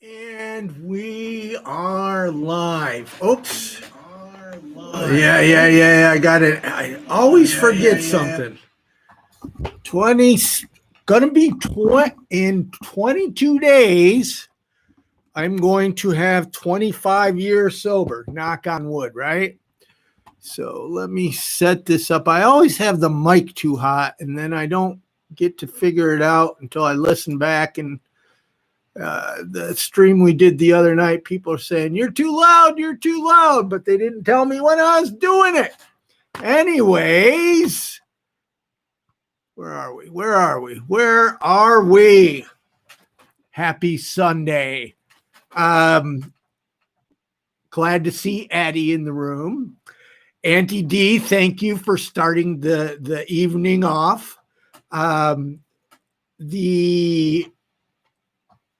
And we are live. Oops. Yeah. I got it. I always forget something. 20, gonna be in 22 days. I'm going to have 25 years sober. Knock on wood, right? So let me set this up. I always have the mic too hot, and then I don't get to figure it out until I listen back. And the stream we did the other night, people are saying, you're too loud, but they didn't tell me when I was doing it. Anyways, where are we? Happy Sunday. Glad to see Addie in the room. Auntie D, thank you for starting the evening off.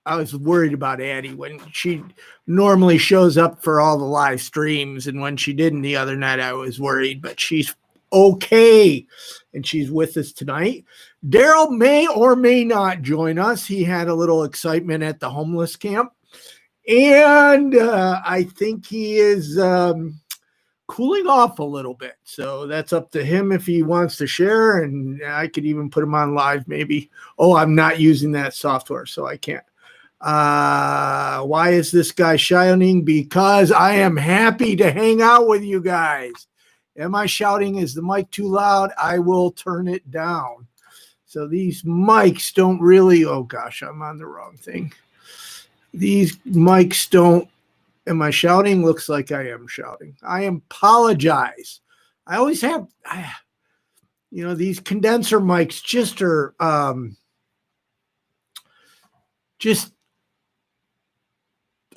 I was worried about Addie when she normally shows up for all the live streams. And when she didn't the other night, I was worried, but she's okay. And she's with us tonight. Daryl may or may not join us. He had a little excitement at the homeless camp. And I think he is cooling off a little bit. So that's up to him if he wants to share. And I could even put him on live maybe. Oh, I'm not using that software, so I can't. Why is this guy shouting? Because I am happy to hang out with you guys. Am I shouting? Is the mic too loud? I will turn it down. So these mics don't really, oh gosh, I'm on the wrong thing. These mics don't, am I shouting? Looks like I am shouting. I apologize. I always have, these condenser mics just are, just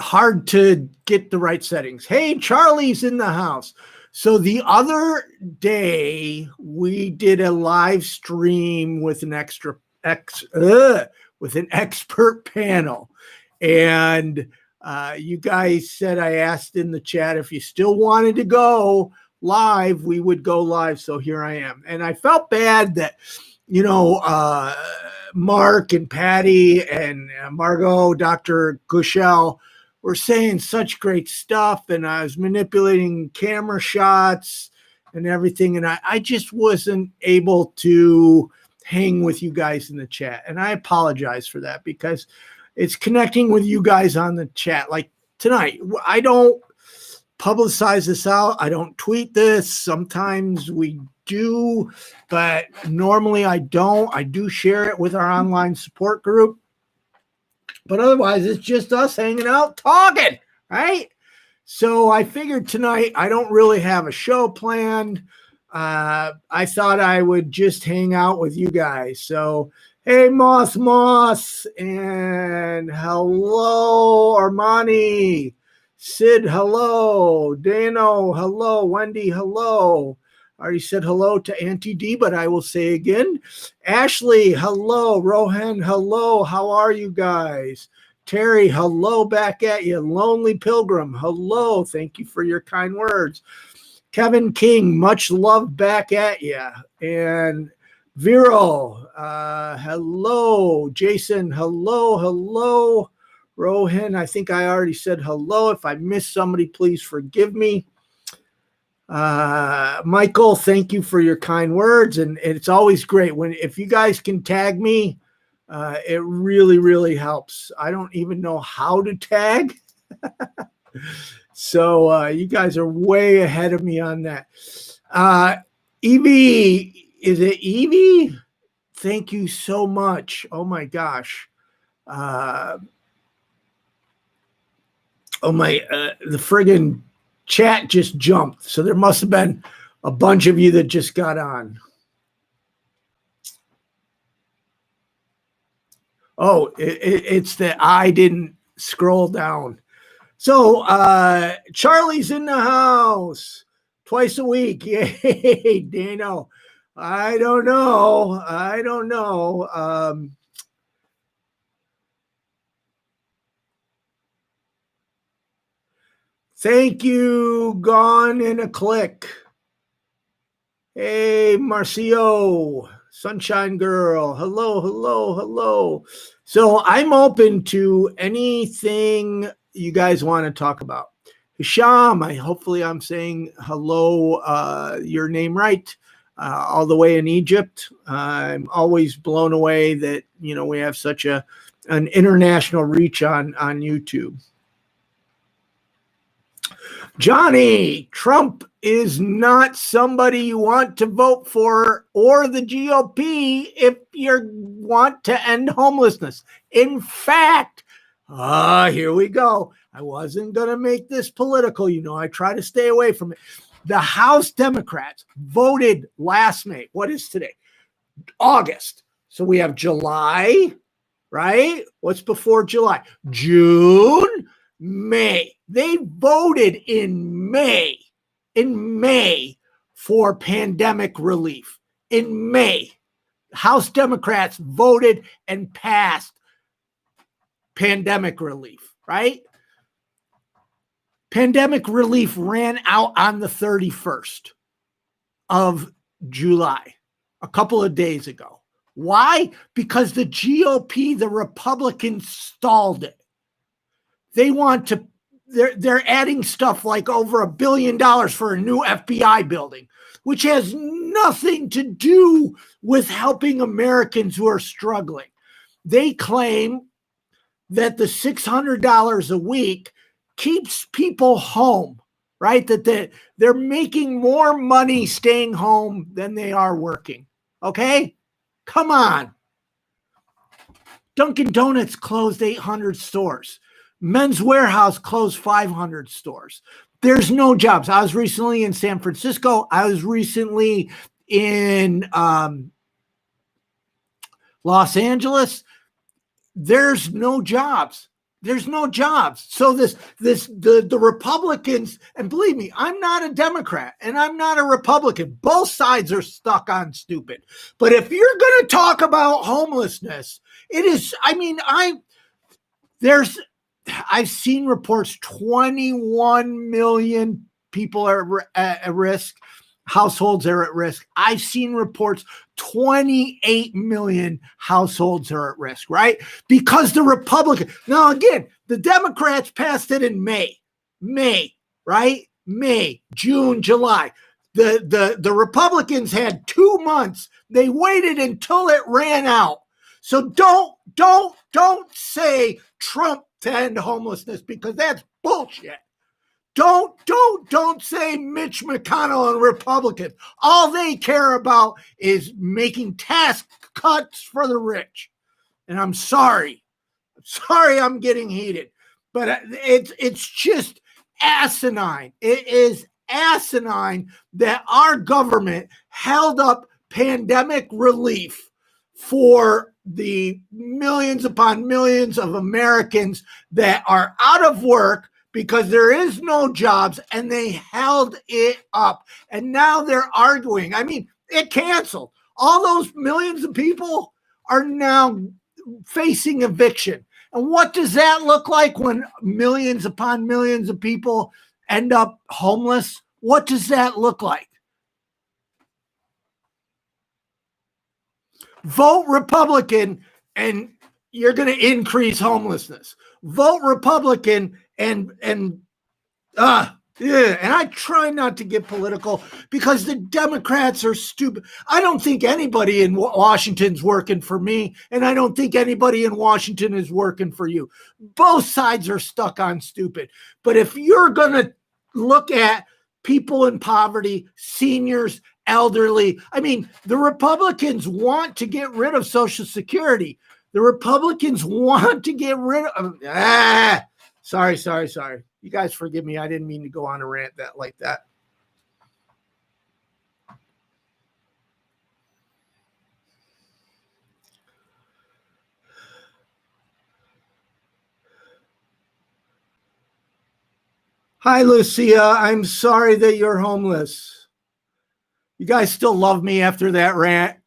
hard to get the right settings. Hey, Charlie's in the house. So the other day we did a live stream with an expert panel, and you guys said, I asked in the chat if you still wanted to go live, we would go live. So here I am, and I felt bad that Mark and Patty and Margot, Dr. Gushel were saying such great stuff, and I was manipulating camera shots and everything, and I just wasn't able to hang with you guys in the chat, and I apologize for that because it's connecting with you guys on the chat. Like tonight, I don't publicize this out. I don't tweet this. Sometimes we do, but normally I don't. I do share it with our online support group. But otherwise, it's just us hanging out, talking, right? So I figured tonight I don't really have a show planned. I thought I would just hang out with you guys. So, hey, Moss, and hello, Armani. Sid, hello. Dano, hello. Wendy, hello. I already said hello to Auntie D, but I will say again. Ashley, hello. Rohan, hello. How are you guys? Terry, hello back at you. Lonely Pilgrim, hello. Thank you for your kind words. Kevin King, much love back at you. And Vero, hello. Jason, hello. Rohan, I think I already said hello. If I missed somebody, please forgive me. Michael, thank you for your kind words, and it's always great if you guys can tag me. It really helps. I don't even know how to tag. So you guys are way ahead of me on that. Evie, is it Evie? Thank you so much. Oh my gosh. The friggin' chat just jumped. So there must have been a bunch of you that just got on. Oh, it's that I didn't scroll down. So Charlie's in the house twice a week. Yay, Dano. I don't know. Thank you. Gone in a click. Hey, Marcio. Sunshine Girl. Hello, hello, hello. So I'm open to anything you guys want to talk about. Hisham, hopefully I'm saying hello, your name right, all the way in Egypt. I'm always blown away that we have such an international reach on YouTube. Johnny, Trump is not somebody you want to vote for or the GOP if you want to end homelessness. In fact, here we go. I wasn't going to make this political. I try to stay away from it. The House Democrats voted last May. What is today? August. So we have July, right? What's before July? June, May. They voted in May for pandemic relief. In May, House Democrats voted and passed pandemic relief, right? Pandemic relief ran out on the 31st of July, a couple of days ago. Why? Because the GOP, the Republicans, stalled it. They want to, they're adding stuff like over $1 billion for a new FBI building, which has nothing to do with helping Americans who are struggling. They claim that the $600 a week keeps people home, right? That they're making more money staying home than they are working. Okay? Come on. Dunkin' Donuts closed 800 stores. Men's Warehouse closed 500 stores. There's no jobs. I was recently in San Francisco. I was recently in Los Angeles. There's no jobs. There's no jobs. So the Republicans, and believe me, I'm not a Democrat and I'm not a Republican. Both sides are stuck on stupid. But if you're going to talk about homelessness, it is, I've seen reports 21 million people are at risk. Households are at risk. I've seen reports 28 million households are at risk, right? Because the Republicans, now again, the Democrats passed it in May, right? May, June, July. The Republicans had 2 months. They waited until it ran out. So don't say Trump to end homelessness because that's bullshit. Don't say Mitch McConnell and Republicans. All they care about is making tax cuts for the rich. And I'm sorry I'm getting heated, but it's just asinine. It is asinine that our government held up pandemic relief for the millions upon millions of Americans that are out of work because there is no jobs, and they held it up. And now they're arguing. It canceled. All those millions of people are now facing eviction. And what does that look like when millions upon millions of people end up homeless? What does that look like? Vote Republican and you're going to increase homelessness. Vote Republican and I try not to get political because the Democrats are stupid. I don't think anybody in Washington's working for me, and I don't think anybody in Washington is working for you. Both sides are stuck on stupid. But if you're going to look at people in poverty, seniors, elderly, the Republicans want to get rid of Social Security. The Republicans want to get rid of... Sorry. You guys forgive me. I didn't mean to go on a rant like that. Hi, Lucia. I'm sorry that you're homeless. You guys still love me after that rant?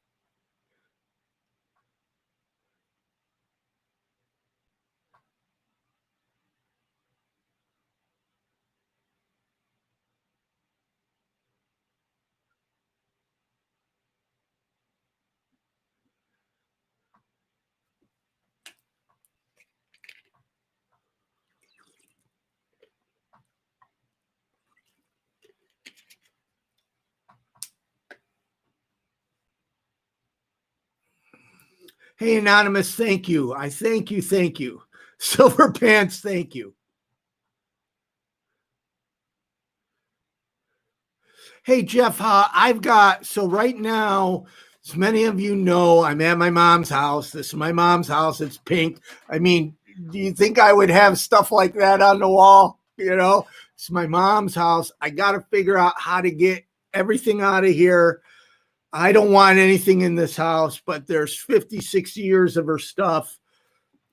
Hey, Anonymous, thank you. I thank you. Thank you. Silver Pants, thank you. Hey, Jeff, so right now, as many of you know, I'm at my mom's house. This is my mom's house. It's pink. I mean, do you think I would have stuff like that on the wall? It's my mom's house. I got to figure out how to get everything out of here. I don't want anything in this house, but there's 50, 60 years of her stuff.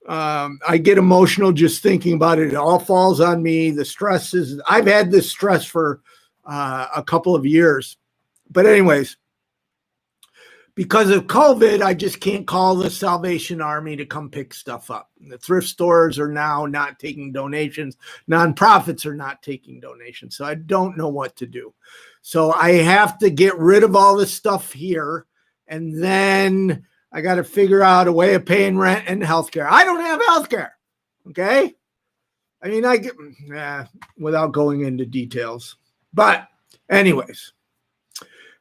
I get emotional just thinking about it. It all falls on me. I've had this stress for a couple of years. But anyways, because of COVID, I just can't call the Salvation Army to come pick stuff up. The thrift stores are now not taking donations. Nonprofits are not taking donations. So I don't know what to do. So I have to get rid of all this stuff here. And then I got to figure out a way of paying rent and healthcare. I don't have healthcare. Okay. I mean, without going into details. But anyways,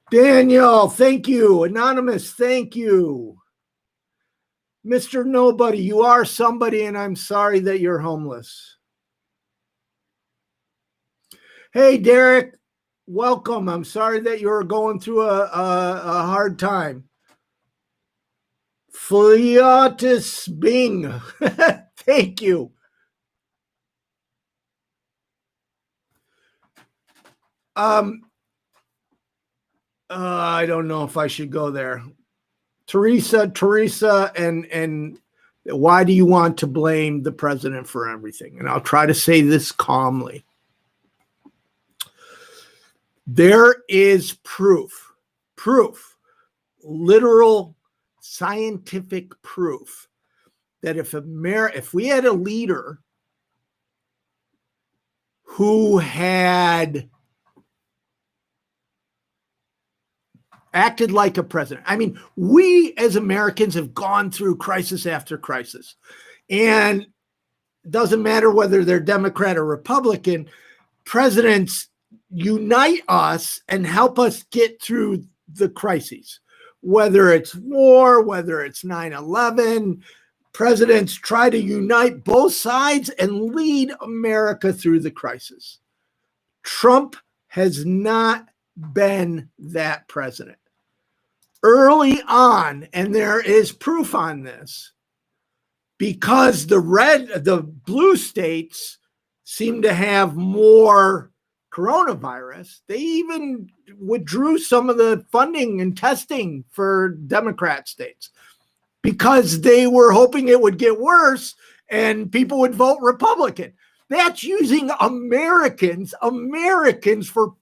Daniel, thank you. Anonymous, thank you. Mr. Nobody, you are somebody, and I'm sorry that you're homeless. Hey, Derek, welcome. I'm sorry that you're going through a hard time. Fleotis Bing, thank you. I don't know if I should go there. Teresa, and why do you want to blame the president for everything? And I'll try to say this calmly. There is proof, literal scientific proof that if we had a leader who had acted like a president. I mean, we as Americans have gone through crisis after crisis. And it doesn't matter whether they're Democrat or Republican, presidents unite us and help us get through the crises. Whether it's war, whether it's 9/11, presidents try to unite both sides and lead America through the crisis. Trump has not been that president. Early on, and there is proof on this, because the blue states seem to have more coronavirus, they even withdrew some of the funding and testing for Democrat states because they were hoping it would get worse and people would vote Republican. That's using Americans for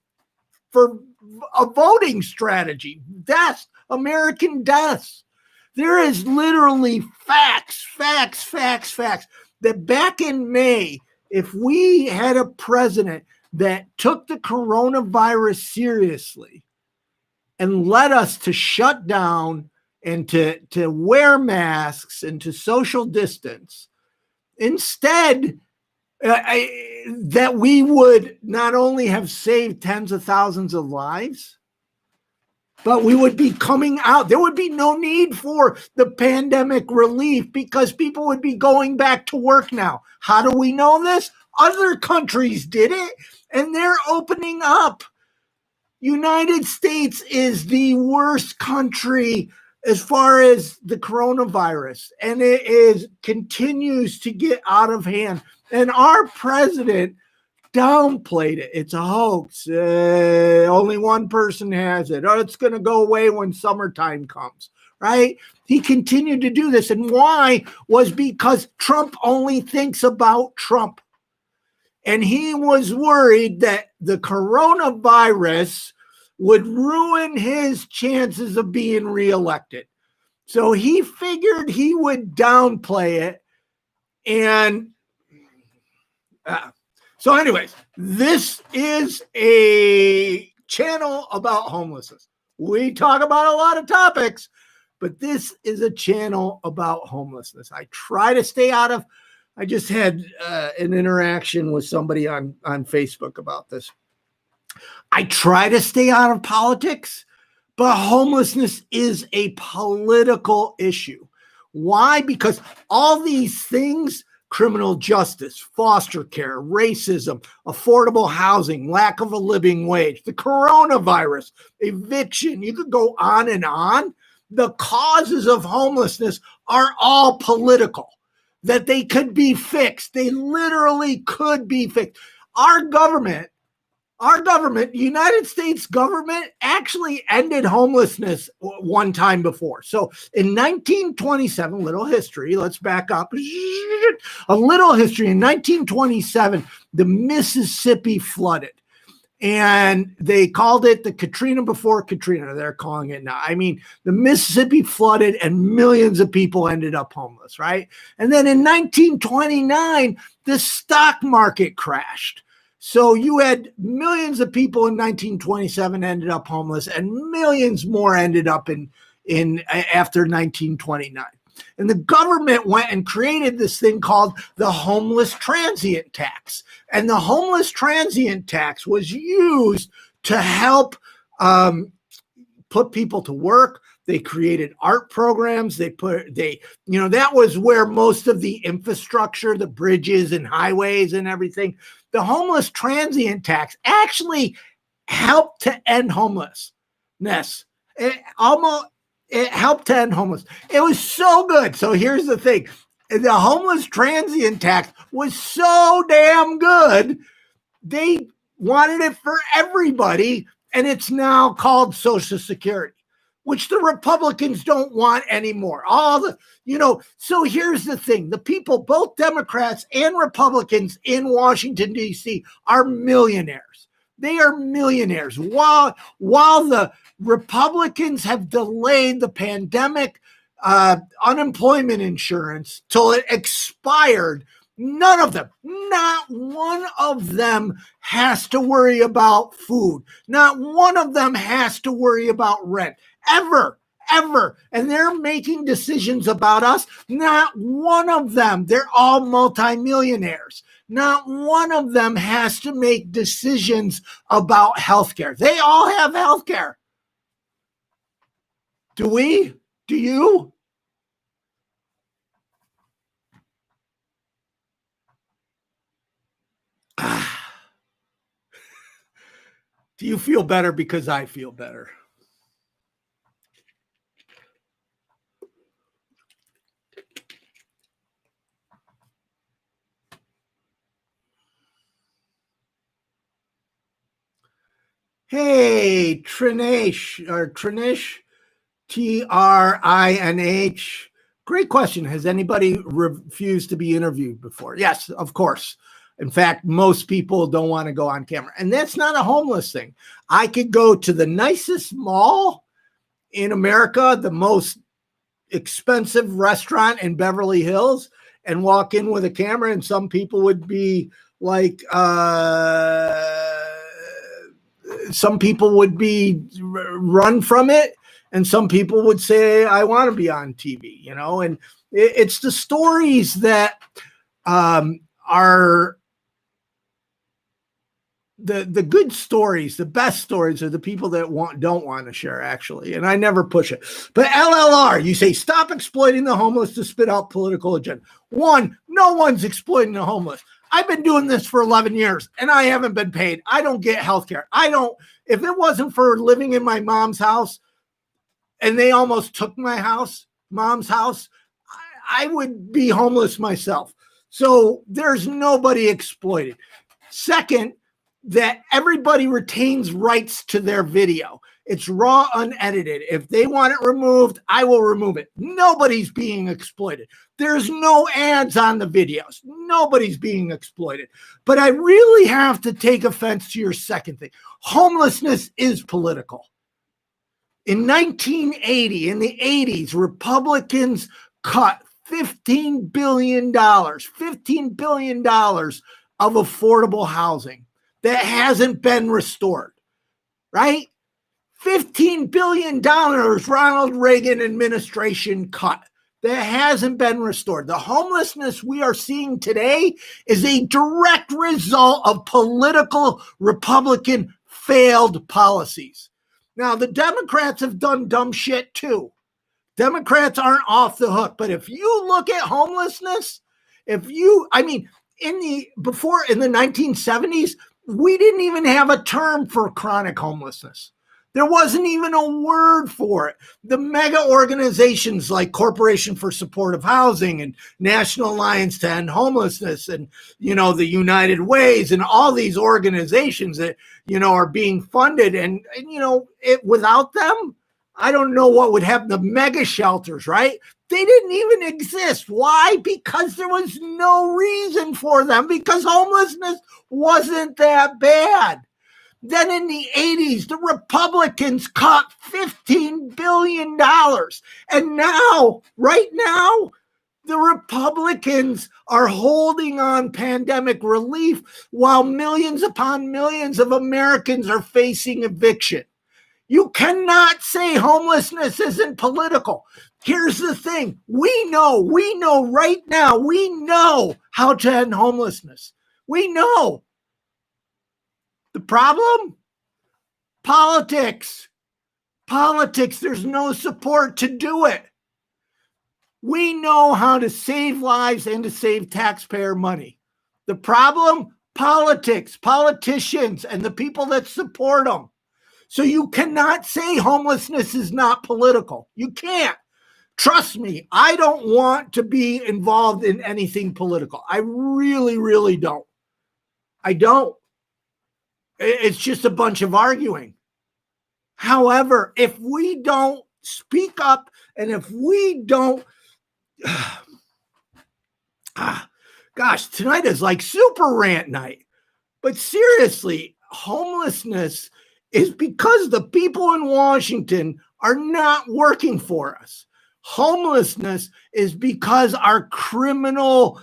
a voting strategy. Deaths, American deaths. There is literally facts that back in May, if we had a president that took the coronavirus seriously and led us to shut down and to wear masks and to social distance, instead, that we would not only have saved tens of thousands of lives, but we would be coming out. There would be no need for the pandemic relief because people would be going back to work now. How do we know this? Other countries did it, and they're opening up. United States is the worst country as far as the coronavirus, and continues to get out of hand. And our president downplayed it. It's a hoax. Only one person has it. Oh, it's going to go away when summertime comes, right? He continued to do this. And why? Was because Trump only thinks about Trump. And he was worried that the coronavirus would ruin his chances of being reelected. So he figured he would downplay it. And so anyways, this is a channel about homelessness. We talk about a lot of topics, but this is a channel about homelessness. I try to stay out of, I just had an interaction with somebody on Facebook about this. I try to stay out of politics, but homelessness is a political issue. Why? Because all these things, criminal justice, foster care, racism, affordable housing, lack of a living wage, the coronavirus, eviction, you could go on and on. The causes of homelessness are all political, that they could be fixed. They literally could be fixed. Our government, United States government, actually ended homelessness one time before. So in 1927, little history, let's back up a little history. In 1927, the Mississippi flooded. And they called it the Katrina before Katrina. They're calling it now. I mean, the Mississippi flooded and millions of people ended up homeless, right? And then in 1929, the stock market crashed. So you had millions of people in 1927 ended up homeless, and millions more ended up in after 1929. And the government went and created this thing called the Homeless Transient Tax. And the Homeless Transient Tax was used to help put people to work. They created art programs. That was where most of the infrastructure, the bridges and highways and everything. The Homeless Transient Tax actually helped to end homelessness. It helped to end homelessness. It was so good. So here's the thing. The Homeless Transient Tax was so damn good. They wanted it for everybody, and it's now called Social Security, which the Republicans don't want anymore. So here's the thing. The people, both Democrats and Republicans in Washington, D.C., are millionaires. They are millionaires. While the Republicans have delayed the pandemic unemployment insurance till it expired, none of them, not one of them has to worry about food. Not one of them has to worry about rent, ever. And they're making decisions about us. Not one of them. They're all multimillionaires. Not one of them has to make decisions about healthcare. They all have healthcare. Do we? Do you? Do you feel better because I feel better? Hey, Trinesh, Trinih. Great question. Has anybody refused to be interviewed before? Yes, of course. In fact, most people don't want to go on camera. And that's not a homeless thing. I could go to the nicest mall in America, the most expensive restaurant in Beverly Hills, and walk in with a camera, and some people would be like, some people would be run from it, and some people would say, I want to be on TV, and it's the stories that are the good stories, the best stories are the people that don't want to share, actually. And I never push it. But LLR, you say, stop exploiting the homeless to spit out political agenda. One, no one's exploiting the homeless. I've been doing this for 11 years and I haven't been paid. I don't get health care. If it wasn't for living in my mom's house and they almost took my mom's house, I would be homeless myself. So there's nobody exploited. Second, that everybody retains rights to their video. It's raw, unedited. If they want it removed, I will remove it. Nobody's being exploited. There's no ads on the videos. Nobody's being exploited. But I really have to take offense to your second thing. Homelessness is political. In 1980, in the 80s, Republicans cut $15 billion of affordable housing that hasn't been restored, right? $15 billion Ronald Reagan administration cut that hasn't been restored. The homelessness we are seeing today is a direct result of political Republican failed policies. Now, the Democrats have done dumb shit too. Democrats aren't off the hook. But if you look at homelessness, in the 1970s, we didn't even have a term for chronic homelessness. There wasn't even a word for it. The mega organizations like Corporation for Supportive Housing and National Alliance to End Homelessness and, the United Ways and all these organizations that, are being funded. And without them, I don't know what would happen. The mega shelters, right? They didn't even exist. Why? Because there was no reason for them, because homelessness wasn't that bad. Then in the 80s, the Republicans cut $15 billion. And now, right now, the Republicans are holding on pandemic relief while millions upon millions of Americans are facing eviction. You cannot say homelessness isn't political. Here's the thing. We know right now, we know how to end homelessness. We know. The problem? Politics. There's no support to do it. We know how to save lives and to save taxpayer money. The problem? Politics, politicians, and the people that support them. So you cannot say homelessness is not political. You can't. Trust me, I don't want to be involved in anything political. I really, really don't. I don't. It's just a bunch of arguing. However, if we don't speak up and if we don't, gosh, tonight is like super rant night. But seriously, homelessness is because the people in Washington are not working for us. Homelessness is because our criminal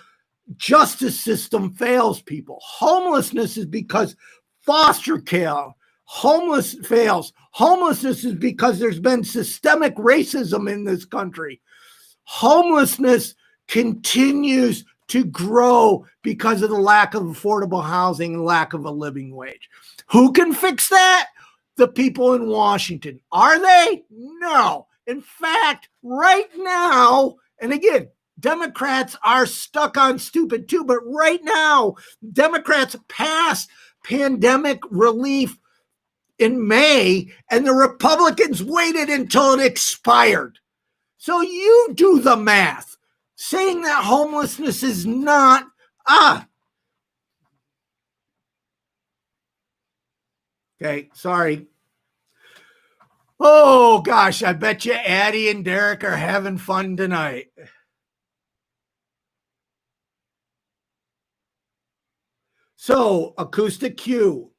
justice system fails people. Homelessness is because foster care fails. Homelessness is because there's been systemic racism in this country. Homelessness continues to grow because of the lack of affordable housing and lack of a living wage. Who can fix that? The people in Washington. Are they? No. In fact, right now, and again, Democrats are stuck on stupid too, but right now, Democrats passed pandemic relief in May, and the Republicans waited until it expired. So you do the math. Saying that homelessness is not, okay, sorry. Oh, gosh, I bet you Addie and Derek are having fun tonight. So, acoustic cue.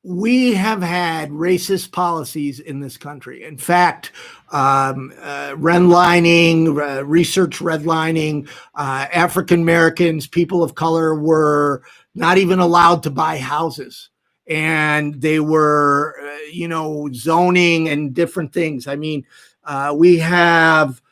We have had racist policies in this country. In fact, redlining, research redlining, African Americans, people of color were not even allowed to buy houses. And they were, zoning and different things. I mean, we have,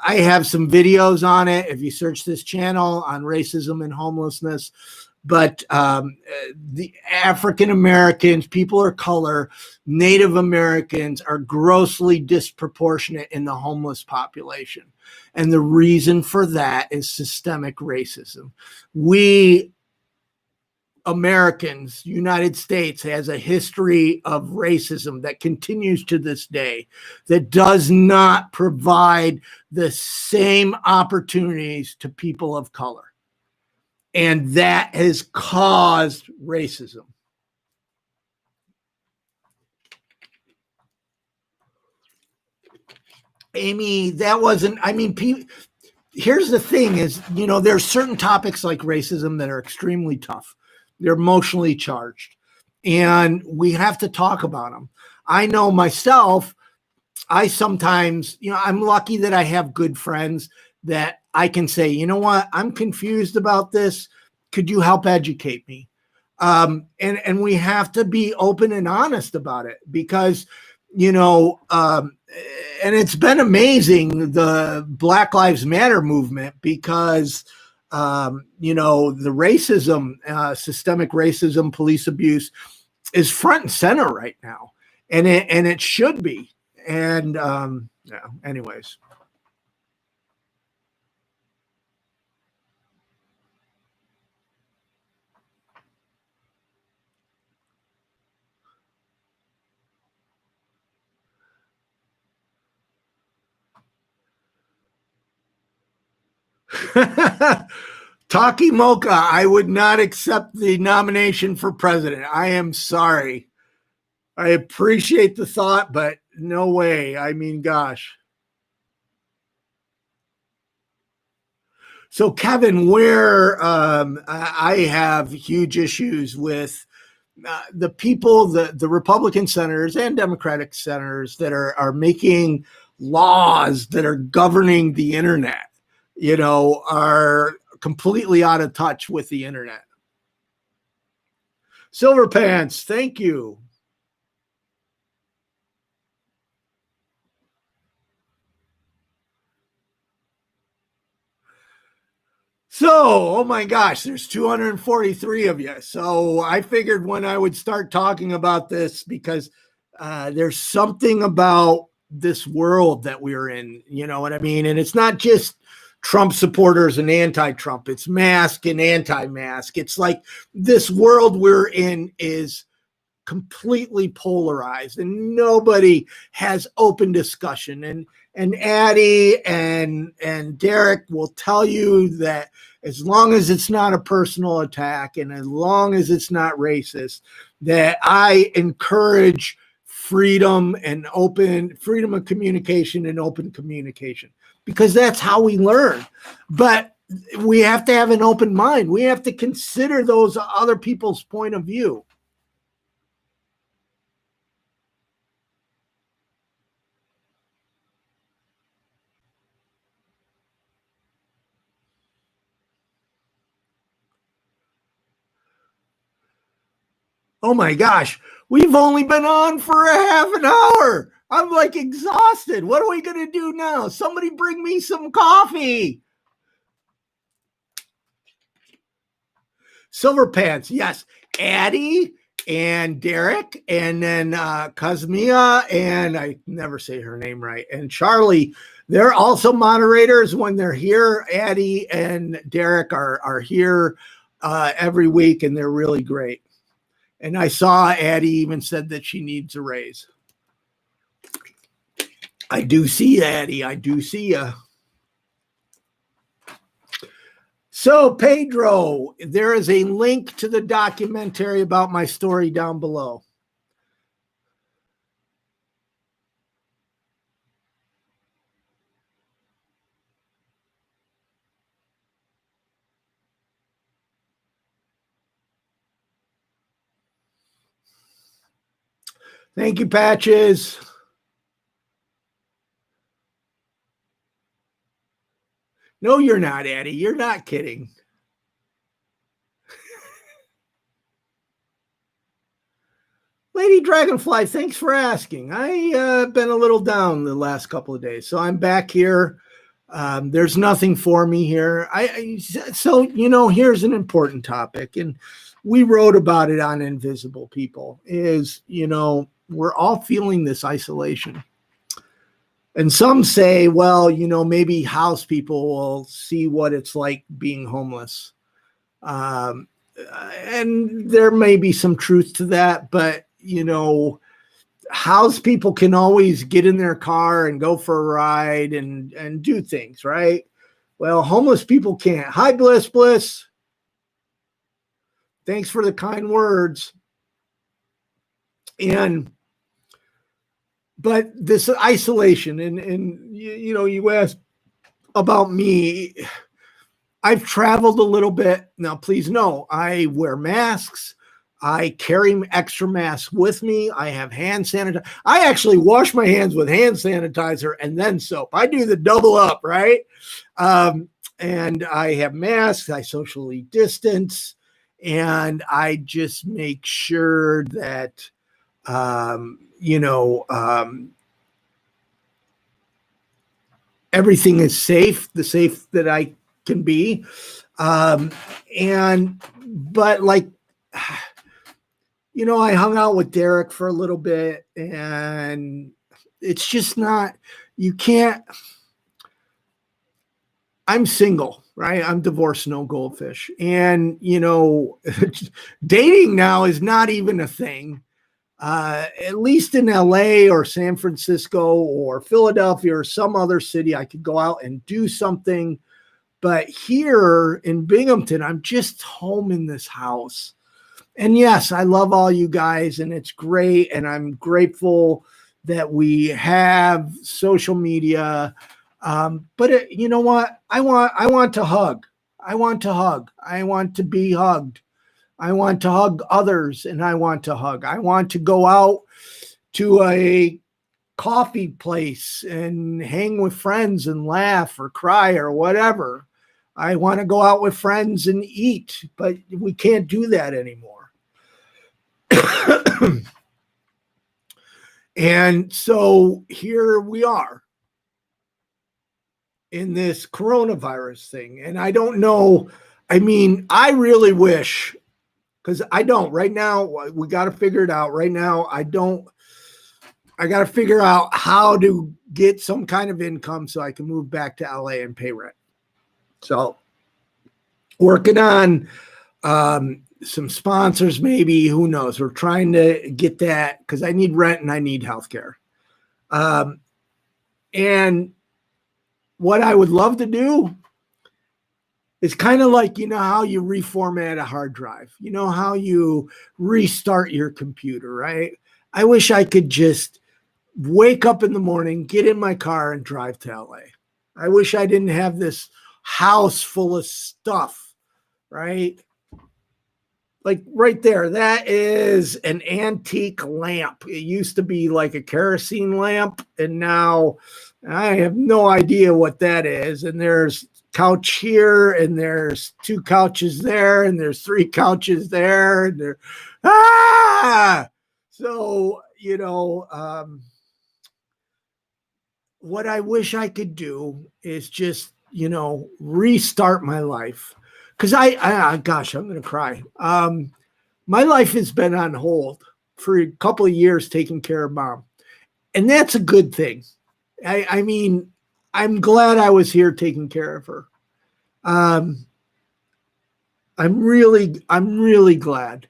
I have some videos on it if you search this channel on racism and homelessness. But the African Americans, people of color, Native Americans are grossly disproportionate in the homeless population. And the reason for that is systemic racism. We Americans, United States, has a history of racism that continues to this day, that does not provide the same opportunities to people of color. And that has caused racism. Amy, that wasn't, here's the thing is, there's certain topics like racism that are extremely tough. They're emotionally charged, and we have to talk about them. I know myself, I sometimes, I'm lucky that I have good friends that I can say, you know what, I'm confused about this. Could you help educate me? And we have to be open and honest about it because, and it's been amazing, the Black Lives Matter movement, because The racism, systemic racism, police abuse is front and center right now, and it should be. And yeah, anyways. Taki Mocha, I would not accept the nomination for president. I am sorry. I appreciate the thought, but no way. I mean, gosh. So, Kevin, where I have huge issues with the people, the Republican senators and Democratic senators that are making laws that are governing the internet, are completely out of touch with the internet. Silver Pants, thank you. So, oh my gosh, there's 243 of you. So I figured when I would start talking about this, because there's something about this world that we're in, you know what I mean? And it's not just Trump supporters and anti-Trump, it's mask and anti-mask. It's like this world we're in is completely polarized and nobody has open discussion. And Addie and Derek will tell you that as long as it's not a personal attack and as long as it's not racist, that I encourage freedom of communication and open communication, because that's how we learn. But we have to have an open mind. We have to consider those other people's point of view. Oh my gosh, we've only been on for a half an hour. I'm like exhausted. What are we going to do now? Somebody bring me some coffee. Silver Pants, yes. Addie and Derek, and then Kazmia, and I never say her name right, and Charlie. They're also moderators when they're here. Addie and Derek are here every week, and they're really great. And I saw Addie even said that she needs a raise. I do see Addie. I do see you. So, Pedro, there is a link to the documentary about my story down below. Thank you, Patches. No, you're not, Addie. You're not kidding. Lady Dragonfly, thanks for asking. I've been a little down the last couple of days, so I'm back here. There's nothing for me here. So, here's an important topic, and we wrote about it on Invisible People, is, we're all feeling this isolation. And some say, well, maybe house people will see what it's like being homeless. And there may be some truth to that, but, house people can always get in their car and go for a ride and do things, right? Well, homeless people can't. Hi, Bliss. Thanks for the kind words. But this isolation, and you asked about me. I've traveled a little bit. Now, please know, I wear masks. I carry extra masks with me. I have hand sanitizer. I actually wash my hands with hand sanitizer and then soap. I do the double up, right? And I have masks. I socially distance. And I just make sure that, everything is safe, the safe that I can be. But like, I hung out with Derek for a little bit, and it's just not, you can't, I'm single, right? I'm divorced, no goldfish. And, dating now is not even a thing. At least in LA or San Francisco or Philadelphia or some other city, I could go out and do something. But here in Binghamton, I'm just home in this house. And yes, I love all you guys, and it's great. And I'm grateful that we have social media. But you know what? I want to hug. I want to hug. I want to be hugged. I want to hug others, and I want to hug. I want to go out to a coffee place and hang with friends and laugh or cry or whatever. I want to go out with friends and eat, but we can't do that anymore. And so here we are in this coronavirus thing. And I don't know. I mean, I really wish, because I don't right now. We got to figure it out right now. I got to figure out how to get some kind of income so I can move back to LA and pay rent. So working on some sponsors, maybe, who knows? We're trying to get that because I need rent and I need healthcare. And what I would love to do is kind of like, how you reformat a hard drive, how you restart your computer, right? I wish I could just wake up in the morning, get in my car and drive to LA. I wish I didn't have this house full of stuff, right? Like right there, that is an antique lamp. It used to be like a kerosene lamp, and now I have no idea what that is. And there's couch here, and there's 2 couches there, and there's 3 couches there, and there. So what I wish I could do is just restart my life. Because gosh, I'm going to cry. My life has been on hold for a couple of years taking care of Mom. And that's a good thing. I mean, I'm glad I was here taking care of her. I'm really glad.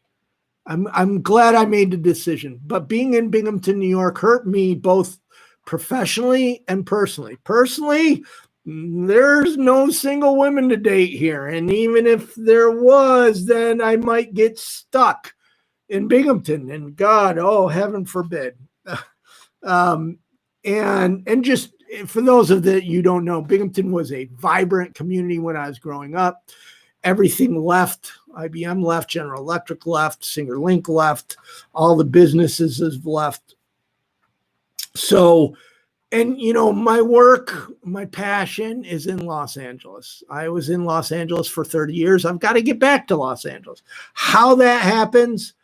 I'm glad I made the decision. But being in Binghamton, New York hurt me both professionally and personally. Personally, there's no single women to date here. And even if there was, then I might get stuck in Binghamton. And God, oh, heaven forbid. And just for those of that you don't know, Binghamton was a vibrant community when I was growing up. Everything left. IBM left, General Electric left, Singer Link left, all the businesses have left. So, and my work, my passion is in Los Angeles. I was in Los Angeles for 30 years. I've got to get back to Los Angeles. How that happens,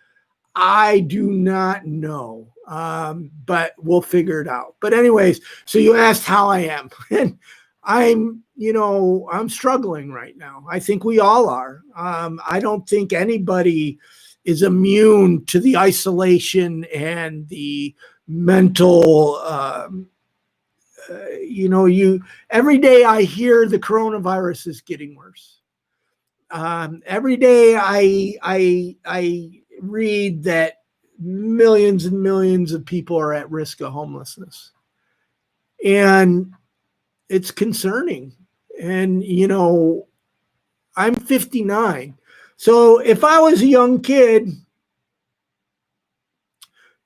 I do not know. But we'll figure it out. But anyways, so you asked how I am. And I'm struggling right now. I think we all are. I don't think anybody is immune to the isolation and the mental, every day I hear the coronavirus is getting worse. Every day I read that millions and millions of people are at risk of homelessness. And it's concerning. And, I'm 59. So if I was a young kid,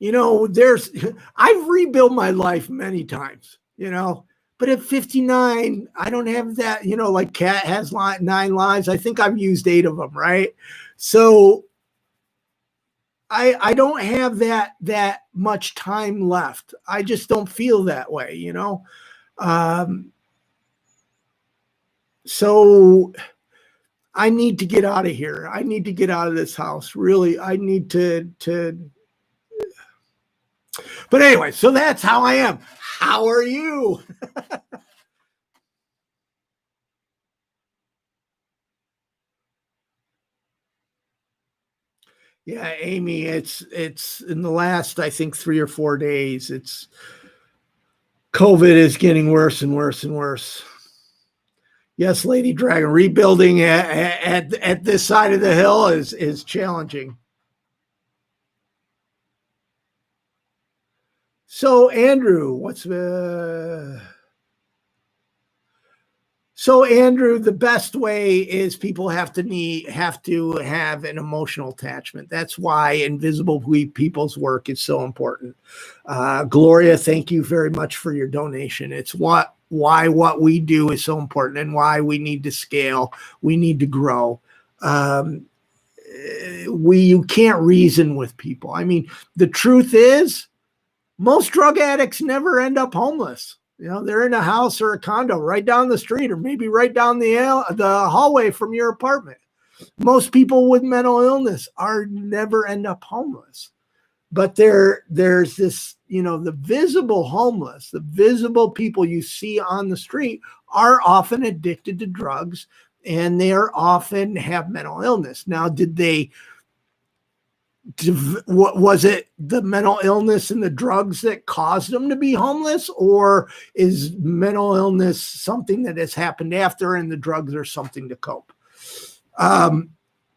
I've rebuilt my life many times, but at 59, I don't have that, like Kat has 9 lives. I think I've used 8 of them. Right. So I don't have that much time left. I just don't feel that way, so I need to get out of here. I need to get out of this house. Really, I need to. But anyway, so that's how I am. How are you? Yeah, Amy, it's in the last, I think, 3 or 4 days, it's COVID is getting worse and worse and worse. Yes, Lady Dragon, rebuilding at this side of the hill is challenging. So Andrew, so Andrew, the best way is people have to have an emotional attachment. That's why invisible people's work is so important. Gloria, thank you very much for your donation. It's why what we do is so important and why we need to scale. We need to grow. You can't reason with people. I mean, the truth is, most drug addicts never end up homeless. They're in a house or a condo right down the street, or maybe right down the hallway from your apartment. Most people with mental illness never end up homeless. But there's this, the visible homeless, the visible people you see on the street are often addicted to drugs, and they are often have mental illness. Now, was it the mental illness and the drugs that caused them to be homeless, or is mental illness something that has happened after and the drugs are something to cope?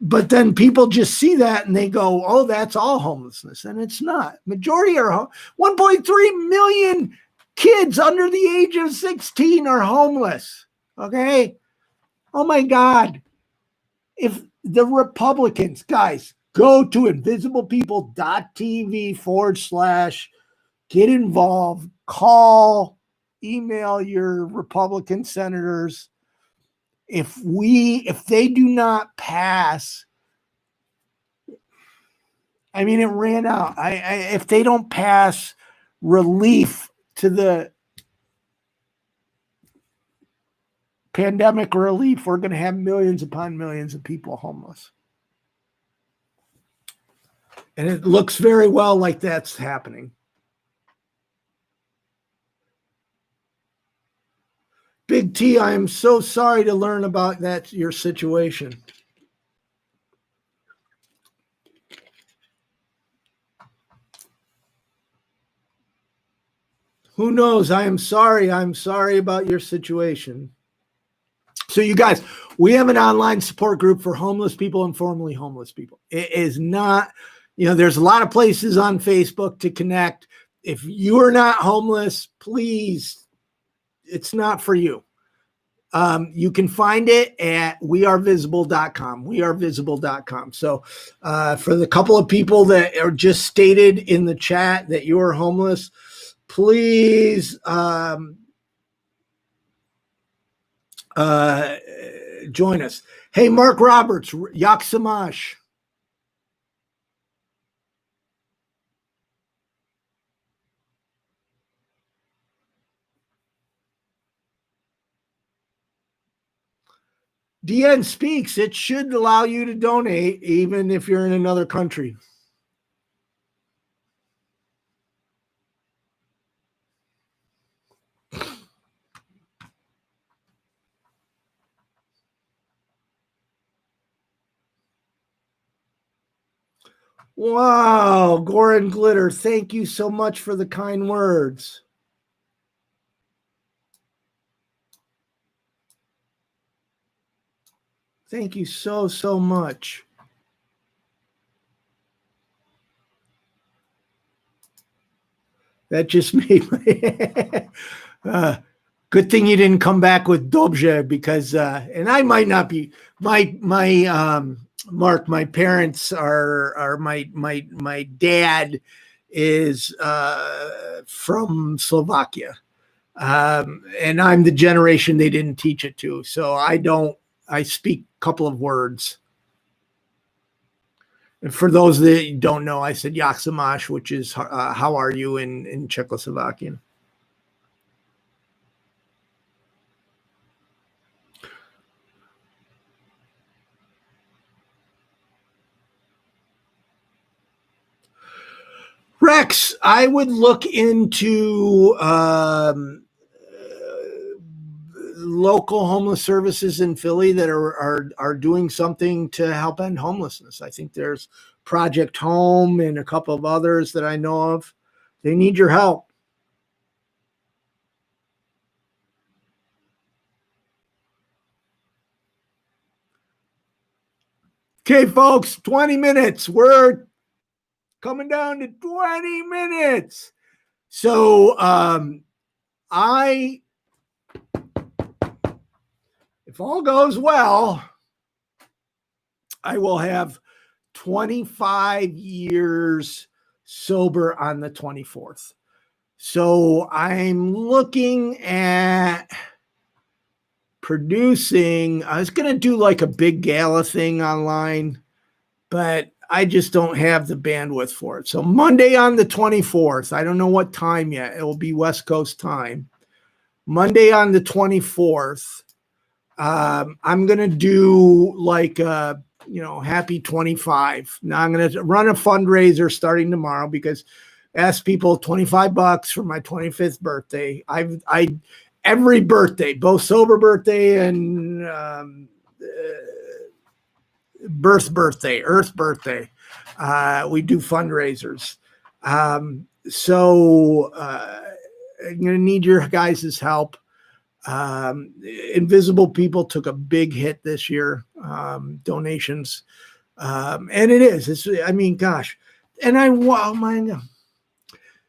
But then people just see that and they go, oh, that's all homelessness. And it's not. Majority are 1.3 million kids under the age of 16 are homeless. Okay. Oh my God. If the Republicans, guys, go to invisiblepeople.tv/ get involved, call, email your Republican senators. If they do not pass, I mean, it ran out. If they don't pass relief to the pandemic relief, we're going to have millions upon millions of people homeless. And it looks very well like that's happening. Big T, I am so sorry to learn about your situation. Who knows? I am sorry. I'm sorry about your situation. So you guys, we have an online support group for homeless people and formerly homeless people. It is not, there's a lot of places on Facebook to connect. If you are not homeless, please, it's not for you. You can find it at wearevisible.com. Wearevisible.com. So for the couple of people that are just stated in the chat that you are homeless, please join us. Hey, Mark Roberts, Yaksamash. DN Speaks. It should allow you to donate even if you're in another country. Wow, Goran Glitter, thank you so much for the kind words. Thank you so, so much. That just made my good thing you didn't come back with Dobje, because and I might not be my Mark, my parents are my dad is from Slovakia, and I'm the generation they didn't teach it to, so I speak a couple of words. And for those that don't know, I said Yaksamash, which is how are you in Czechoslovakian. Rex, I would look into local homeless services in Philly that are doing something to help end homelessness. I think there's Project Home and a couple of others that I know of. They need your help. Okay, folks, 20 minutes. We're coming down to 20 minutes. So if all goes well, I will have 25 years sober on the 24th. So I'm looking at producing, I was going to do like a big gala thing online, but I just don't have the bandwidth for it. So Monday on the 24th, I don't know what time yet. It will be West Coast time. Monday on the 24th, I'm going to do like happy 25. Now I'm going to run a fundraiser starting tomorrow because ask people $25 for my 25th birthday. I every birthday, both sober birthday and earth birthday, we do fundraisers. So I'm going to need your guys' help. Invisible People took a big hit this year, donations. And gosh. And oh my God.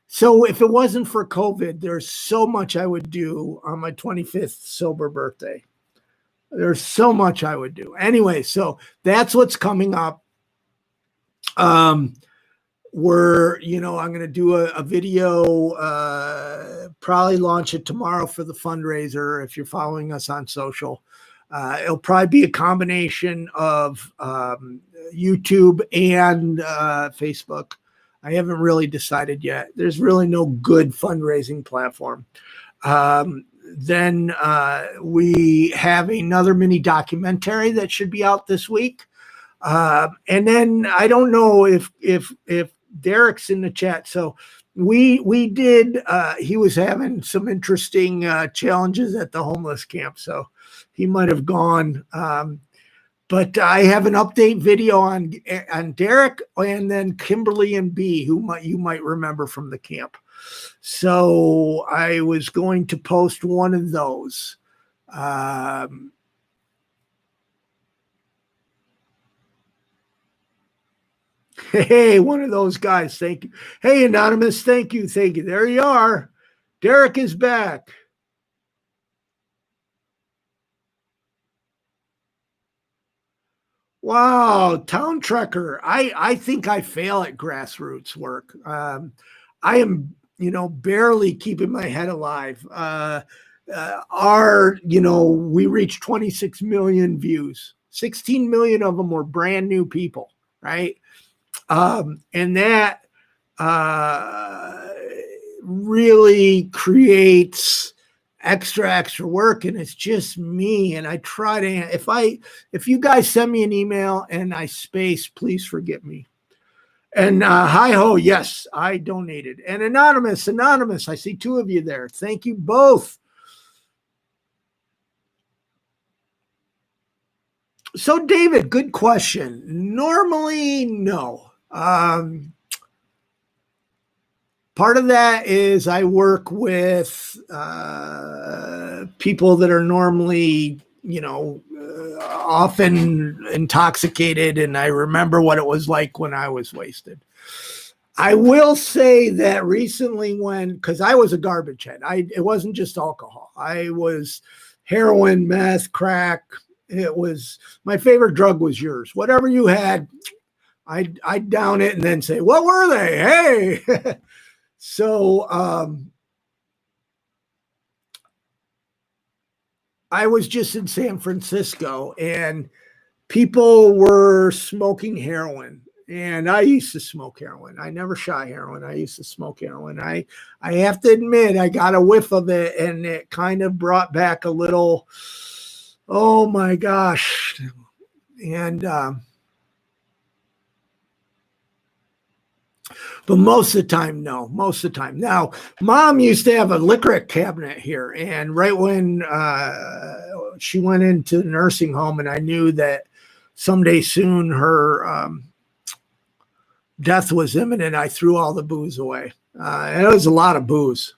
So if it wasn't for COVID, there's so much I would do on my 25th sober birthday. There's so much I would do. Anyway, so that's what's coming up. I'm going to do a video, probably launch it tomorrow for the fundraiser. If you're following us on social, it'll probably be a combination of YouTube and Facebook. I haven't really decided yet. There's really no good fundraising platform. Then we have another mini documentary that should be out this week. And then I don't know if Derek's in the chat. So we did, he was having some interesting challenges at the homeless camp. So he might have gone. But I have an update video on Derek and then Kimberly and B, who you might remember from the camp. So I was going to post one of those. Hey, one of those guys. Thank you. Hey, Anonymous. Thank you. Thank you. There you are. Derek is back. Wow, Town Trekker. I think I fail at grassroots work. I am, barely keeping my head alive. We reached 26 million views. 16 million of them were brand new people, right? And that really creates extra work, and it's just me. And I try to, if you guys send me an email and I space, please forgive me. And hi ho, yes, I donated. And anonymous, I see two of you there. Thank you both. So David, good question. Normally, no. Part of that is I work with people that are normally, often intoxicated, and I remember what it was like when I was wasted. I will say that recently because I was a garbage head, it wasn't just alcohol. I was heroin, meth, crack. It was, my favorite drug was yours. Whatever you had, I'd down it and then say, what were they? Hey. So I was just in San Francisco and people were smoking heroin, and I used to smoke heroin. I never shot heroin. I used to smoke heroin. I have to admit, I got a whiff of it, and it kind of brought back a little, oh my gosh. And but most of the time, no. Most of the time. Now, Mom used to have a liquor cabinet here, and right when she went into the nursing home, and I knew that someday soon her death was imminent, I threw all the booze away. It was a lot of booze.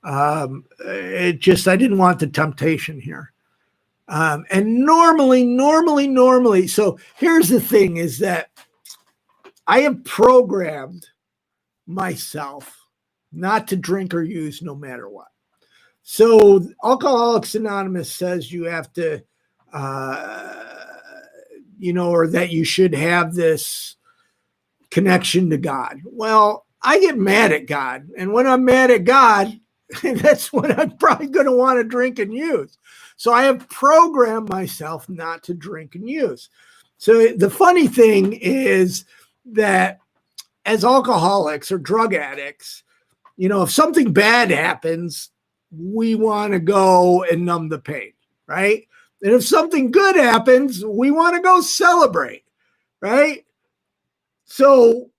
I didn't want the temptation here. And normally, so here's the thing is that I have programmed myself not to drink or use no matter what. So Alcoholics Anonymous says you have to, or that you should have this connection to God. Well, I get mad at God. And when I'm mad at God, that's when I'm probably going to want to drink and use. So I have programmed myself not to drink and use. So the funny thing is that as alcoholics or drug addicts, if something bad happens, we want to go and numb the pain, right? And if something good happens, we want to go celebrate, right? So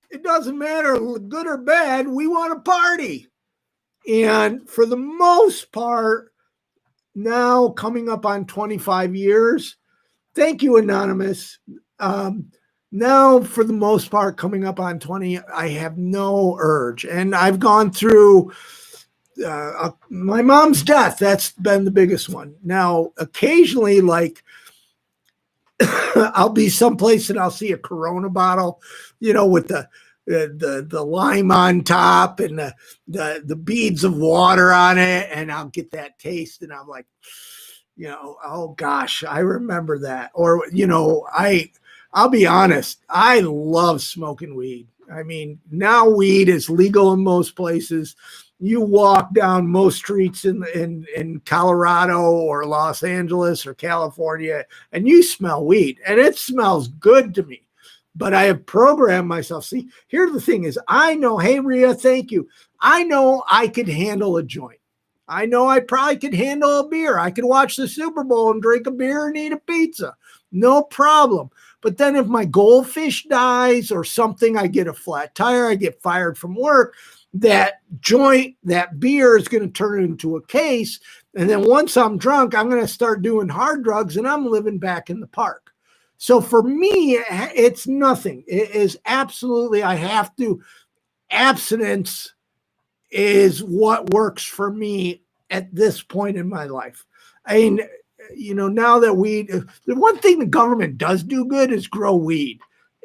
it doesn't matter, good or bad, we want to party. And for the most part, now coming up on 25 years, thank you, Anonymous. Now, for the most part, coming up on 20, I have no urge. And I've gone through my mom's death. That's been the biggest one. Now, occasionally, like, I'll be someplace and I'll see a Corona bottle, with the lime on top and the beads of water on it. And I'll get that taste and I'm like, oh gosh, I remember that. Or, I'll be honest, I love smoking weed. I mean, now weed is legal in most places. You walk down most streets in Colorado or Los Angeles or California, and you smell weed, and it smells good to me. But I have programmed myself. See, here's the thing is, I know, hey, Rhea, thank you. I know I could handle a joint. I know I probably could handle a beer. I could watch the Super Bowl and drink a beer and eat a pizza. No problem. But then if my goldfish dies or something, I get a flat tire, I get fired from work, that joint, that beer is going to turn into a case. And then once I'm drunk, I'm going to start doing hard drugs and I'm living back in the park. So for me, it's nothing. It is absolutely, I have to, abstinence is what works for me at this point in my life. I mean, now that the one thing the government does do good is grow weed.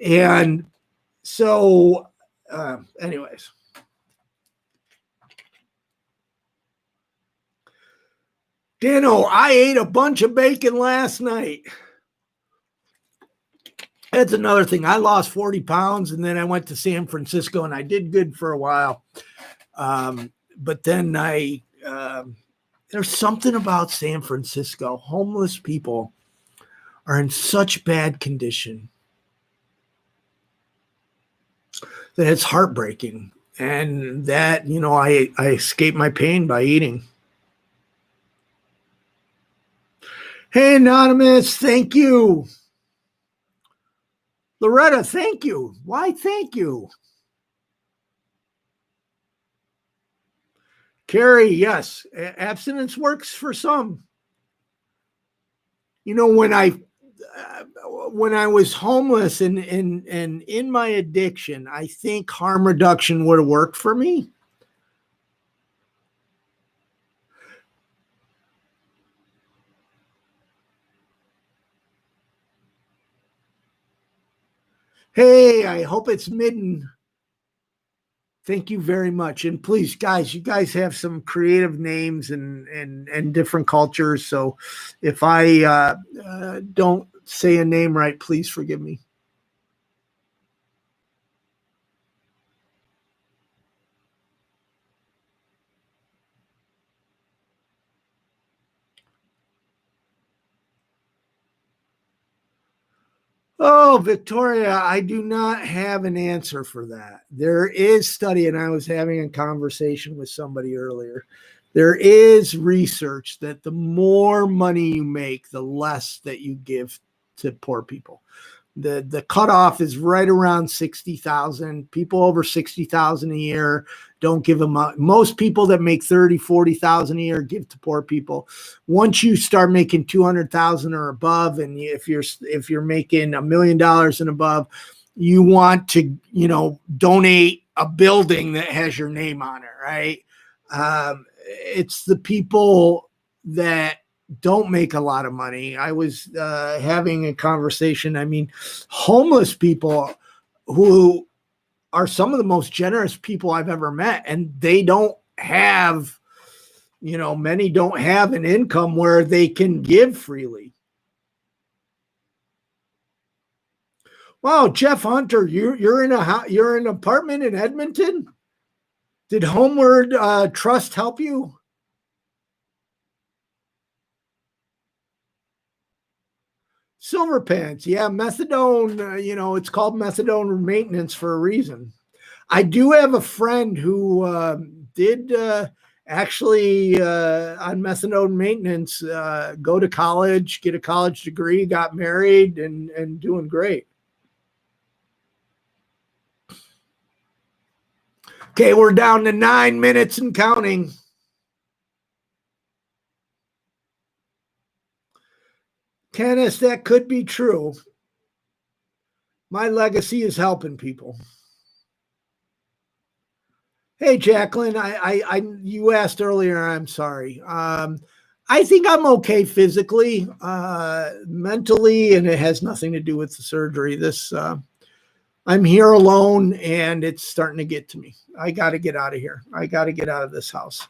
And so, anyways. Dano, I ate a bunch of bacon last night. That's another thing. I lost 40 pounds and then I went to San Francisco and I did good for a while. But then there's something about San Francisco. Homeless people are in such bad condition that it's heartbreaking. And that, I escape my pain by eating. Hey, Anonymous, thank you. Loretta, thank you. Why, thank you. Carrie, yes, abstinence works for some. When I was homeless and in my addiction, I think harm reduction would have worked for me. Hey, I hope it's midden. Thank you very much. And please, guys, you guys have some creative names and different cultures. So if I don't say a name right, please forgive me. Oh, Victoria, I do not have an answer for that. There is study, and I was having a conversation with somebody earlier. There is research that the more money you make, the less that you give to poor people. The cutoff is right around 60,000. People over 60,000 a year don't give them up. Most people that make 30, 40,000 a year give to poor people. Once you start making 200,000 or above, and if you're making $1 million and above, you want to, donate a building that has your name on it, right? It's the people that don't make a lot of money. I was having a conversation. I mean, homeless people who are some of the most generous people I've ever met, and they don't have, many don't have an income where they can give freely. Wow, Jeff Hunter, you're in an apartment in Edmonton. Did Homeward Trust help you? Silver Pants, yeah, methadone. It's called methadone maintenance for a reason. I do have a friend who did actually on methadone maintenance go to college, get a college degree, got married, and doing great. Okay, we're down to 9 minutes and counting. Kenneth, that could be true. My legacy is helping people. Hey, Jacqueline, you asked earlier. I'm sorry. I think I'm okay physically, mentally, and it has nothing to do with the surgery. I'm here alone, and it's starting to get to me. I got to get out of here. I got to get out of this house.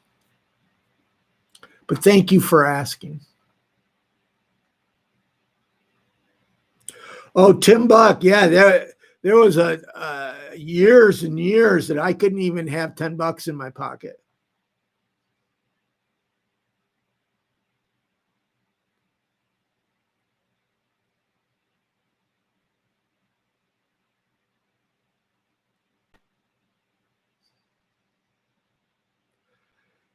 But thank you for asking. Oh, Tim Buck, yeah, there was years and years that I couldn't even have $10 in my pocket.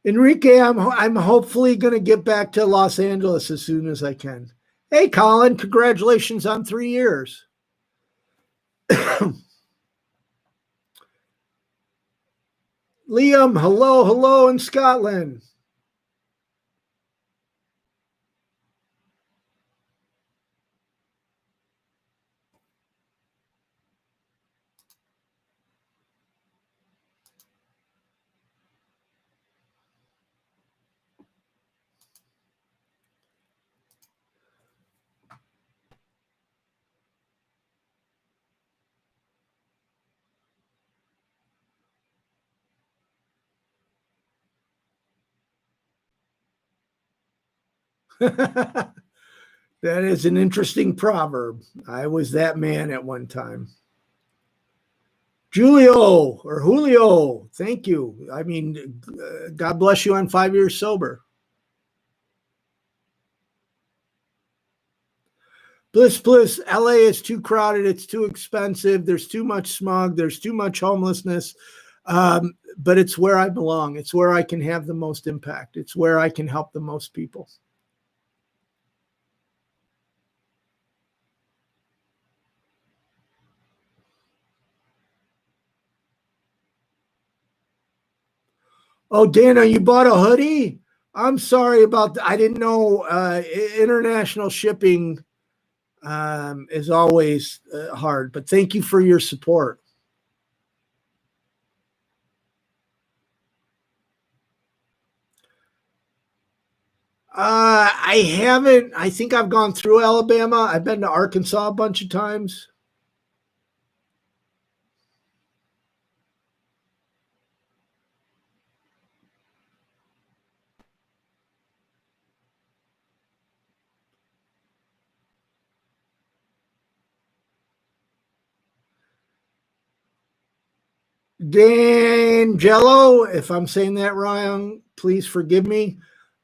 Enrique, I'm hopefully going to get back to Los Angeles as soon as I can. Hey, Colin, congratulations on 3 years. Liam, hello in Scotland. That is an interesting proverb. I was that man at one time. Julio or Julio, thank you. I mean, God bless you on 5 years sober. Bliss, LA is too crowded. It's too expensive. There's too much smog. There's too much homelessness. But it's where I belong. It's where I can have the most impact. It's where I can help the most people. Oh, Dana, you bought a hoodie? I'm sorry about that. I didn't know international shipping is always hard, but thank you for your support. I haven't. I think I've gone through Alabama. I've been to Arkansas a bunch of times. D'Angelo, if I'm saying that wrong, please forgive me.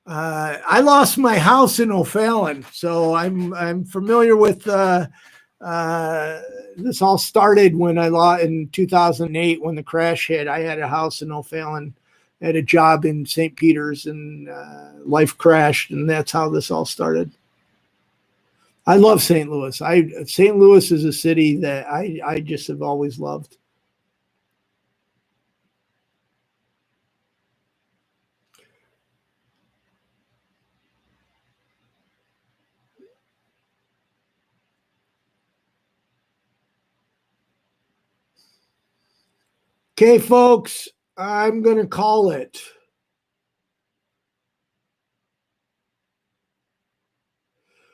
I lost my house in O'Fallon, so I'm familiar with. This all started when I lost in 2008 when the crash hit. I had a house in O'Fallon, had a job in St. Peter's, and life crashed, and that's how this all started. I love St. Louis. St. Louis is a city that I just have always loved. Okay, folks, I'm going to call it.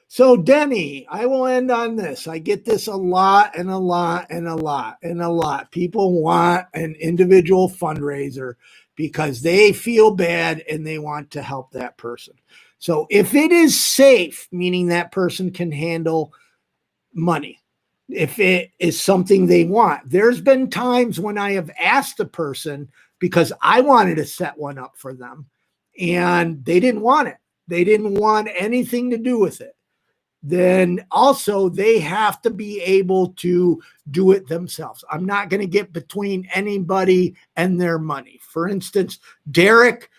So, Denny, I will end on this. I get this a lot and a lot and a lot and a lot. People want an individual fundraiser because they feel bad and they want to help that person. So, if it is safe, meaning that person can handle money, if it is something they want, there's been times when I have asked the person because I wanted to set one up for them and they didn't want it. They didn't want anything to do with it. Then also they have to be able to do it themselves. I'm not going to get between anybody and their money. For instance, Derek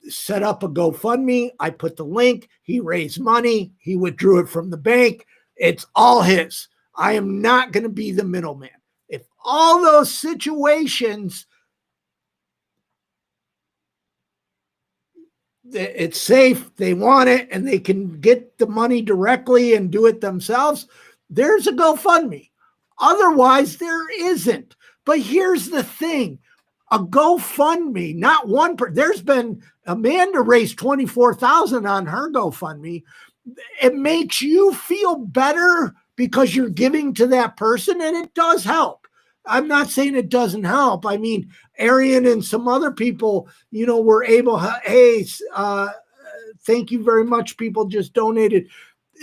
set up a GoFundMe. I put the link. He raised money. He withdrew it from the bank. It's all his. I am not going to be the middleman. If all those situations, it's safe, they want it, and they can get the money directly and do it themselves, there's a GoFundMe. Otherwise, there isn't. But here's the thing. A GoFundMe, not one there's been Amanda raised $24,000 on her GoFundMe. It makes you feel better because you're giving to that person, and it does help. I'm not saying it doesn't help. I mean, Arian and some other people, were able, hey, thank you very much. People just donated.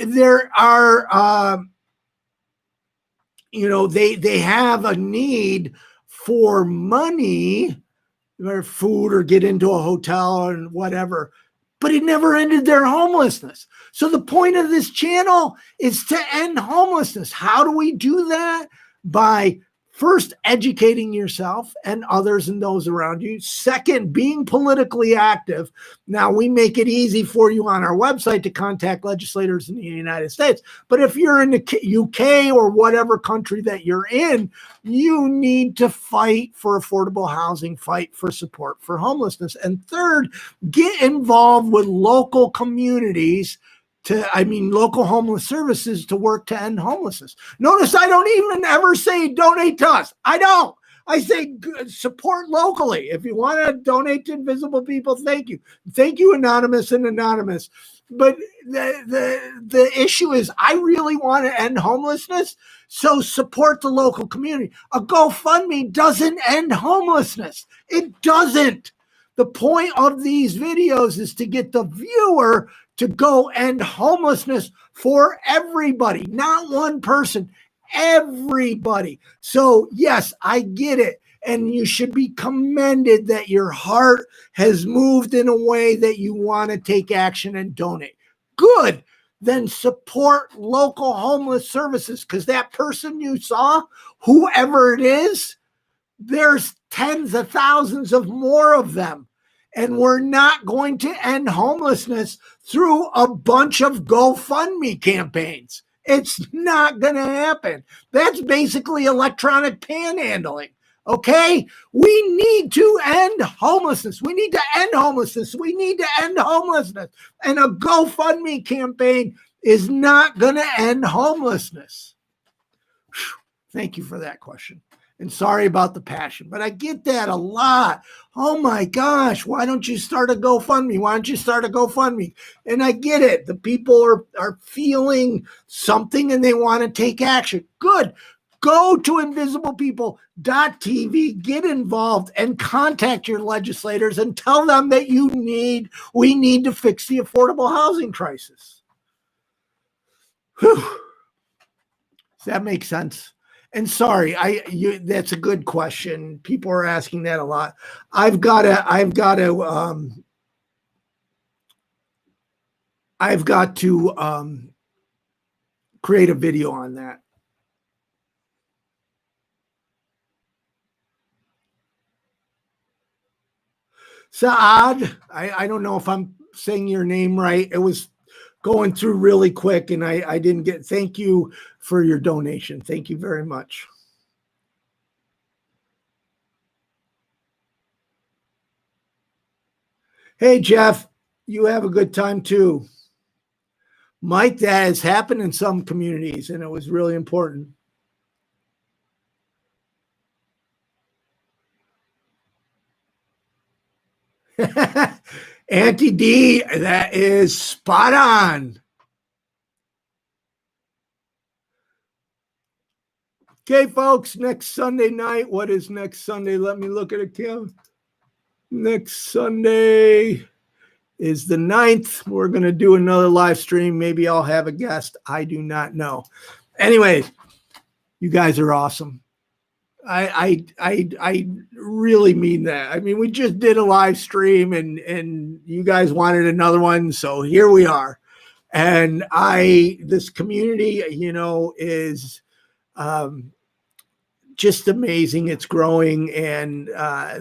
There are, they have a need for money or food or get into a hotel and whatever, but it never ended their homelessness. So the point of this channel is to end homelessness. How do we do that? By first, educating yourself and others and those around you. Second, being politically active. Now, we make it easy for you on our website to contact legislators in the United States. But if you're in the UK or whatever country that you're in, you need to fight for affordable housing, fight for support for homelessness. And third, get involved with local communities local homeless services to work to end homelessness. Notice I don't even ever say donate to us. I don't. I say support locally. If you want to donate to Invisible People, thank you. Thank you, Anonymous and Anonymous. But the issue is I really want to end homelessness, so support the local community. A GoFundMe doesn't end homelessness. It doesn't. The point of these videos is to get the viewer to go end homelessness for everybody, not one person, everybody. So yes, I get it. And you should be commended that your heart has moved in a way that you want to take action and donate. Good. Then support local homeless services, because that person you saw, whoever it is, there's tens of thousands of more of them. And we're not going to end homelessness through a bunch of GoFundMe campaigns. It's not going to happen. That's basically electronic panhandling. Okay? We need to end homelessness. We need to end homelessness. We need to end homelessness. And a GoFundMe campaign is not going to end homelessness. Thank you for that question. And sorry about the passion, but I get that a lot. Oh my gosh, why don't you start a GoFundMe? Why don't you start a GoFundMe? And I get it. The people are feeling something and they want to take action. Good. Go to invisiblepeople.tv, get involved, and contact your legislators and tell them that we need to fix the affordable housing crisis. Whew. Does that make sense? And sorry, that's a good question. People are asking that a lot. I've got to create a video on that. Saad, I don't know if I'm saying your name right. It was going through really quick and I didn't get, thank you for your donation. Thank you very much. Hey, Jeff, you have a good time too. Mike, that has happened in some communities and it was really important. Auntie D, that is spot on. Okay, folks, next Sunday night. What is next Sunday? Let me look at a calendar. Next Sunday is the 9th. We're going to do another live stream. Maybe I'll have a guest. I do not know. Anyways, you guys are awesome. I really mean that. I mean, we just did a live stream and you guys wanted another one. So here we are. And this community, is just amazing. It's growing, and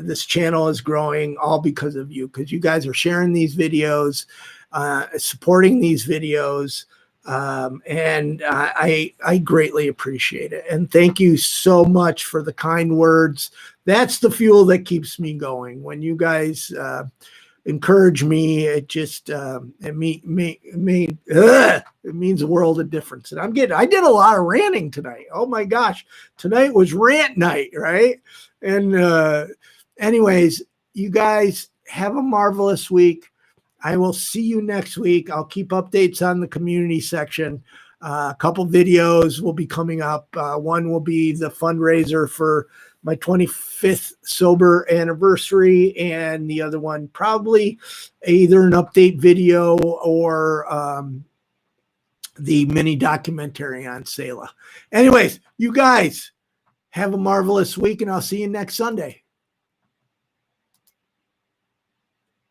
this channel is growing all because of you, because you guys are sharing these videos, supporting these videos. And I greatly appreciate it. And thank you so much for the kind words. That's the fuel that keeps me going. When you guys encourage me, it just it means a world of difference. And I did a lot of ranting tonight. Oh my gosh, tonight was rant night, right? And anyways, you guys have a marvelous week. I will see you next week. I'll keep updates on the community section. A couple videos will be coming up. One will be the fundraiser for my 25th sober anniversary, and the other one probably either an update video or the mini documentary on Selah. Anyways, you guys have a marvelous week, and I'll see you next Sunday.